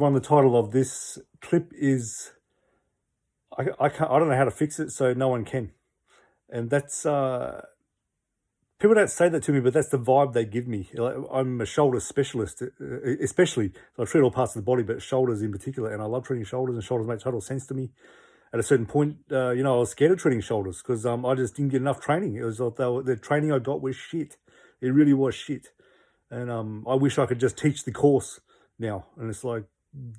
One, the title of this clip is I don't know how to fix it, so no one can. And that's people don't say that to me, but that's the vibe they give me. Like, I'm a shoulder specialist, especially. So I treat all parts of the body, but shoulders in particular. And I love treating shoulders, and shoulders make total sense to me. At a certain point, I was scared of treating shoulders because I just didn't get enough training. It was like the training I got was shit. It really was shit. And I wish I could just teach the course now. And it's like,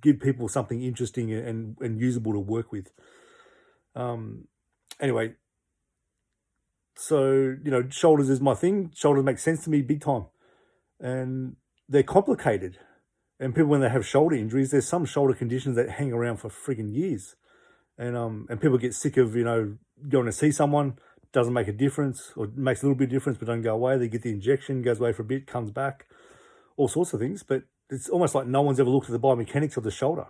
give people something interesting and usable to work with. Anyway, so, shoulders is my thing. Shoulders make sense to me big time. And they're complicated. And people, when they have shoulder injuries, there's some shoulder conditions that hang around for freaking years. And people get sick of, going to see someone, doesn't make a difference, or makes a little bit of difference, but don't go away. They get the injection, goes away for a bit, comes back, all sorts of things. But it's almost like no one's ever looked at the biomechanics of the shoulder.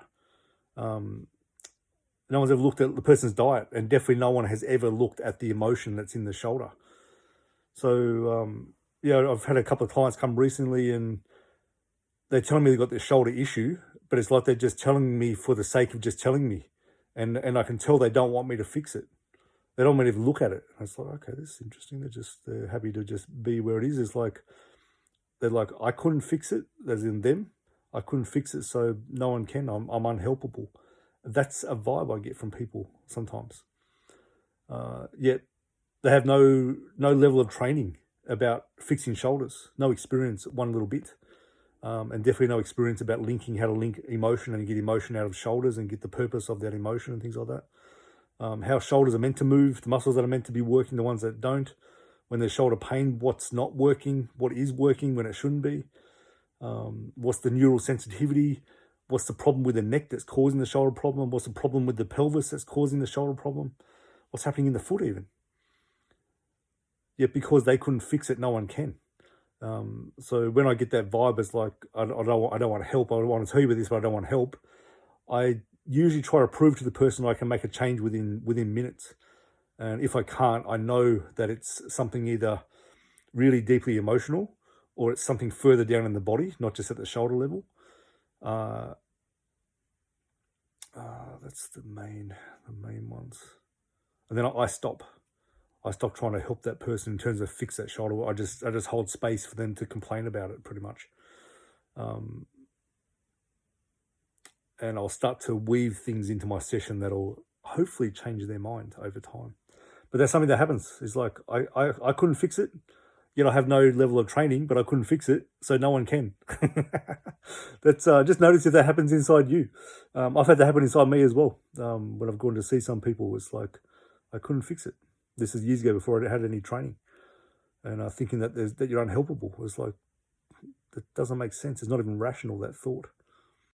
No one's ever looked at the person's diet, and definitely no one has ever looked at the emotion that's in the shoulder. So, I've had a couple of clients come recently and they're telling me they've got this shoulder issue, but it's like they're just telling me for the sake of just telling me. And I can tell they don't want me to fix it. They don't want me to look at it. And it's like, okay, this is interesting. They're happy to just be where it is. It's like, they're like, I couldn't fix it, as in them. I couldn't fix it, so no one can. I'm unhelpable. That's a vibe I get from people sometimes. Yet they have no level of training about fixing shoulders, no experience one little bit, and definitely no experience about how to link emotion and get emotion out of shoulders and get the purpose of that emotion and things like that. How shoulders are meant to move, the muscles that are meant to be working, the ones that don't. When there's shoulder pain, what's not working, what is working when it shouldn't be. What's the neural sensitivity? What's the problem with the neck that's causing the shoulder problem? What's the problem with the pelvis that's causing the shoulder problem? What's happening in the foot even? Yet because they couldn't fix it, no one can. So when I get that vibe, it's like, I don't want to help. I don't want to tell you about this, but I don't want help. I usually try to prove to the person I can make a change within minutes. And if I can't, I know that it's something either really deeply emotional or it's something further down in the body, not just at the shoulder level. That's the main ones. And then I stop trying to help that person in terms of fix that shoulder. I just hold space for them to complain about it, pretty much. And I'll start to weave things into my session that'll hopefully change their mind over time. But that's something that happens. It's like, I couldn't fix it. Yet I have no level of training, but I couldn't fix it, so no one can. That's just notice if that happens inside you. I've had that happen inside me as well. When I've gone to see some people, it's like I couldn't fix it. This is years ago before I had any training, and thinking that you're unhelpable. It's like that doesn't make sense. It's not even rational, that thought.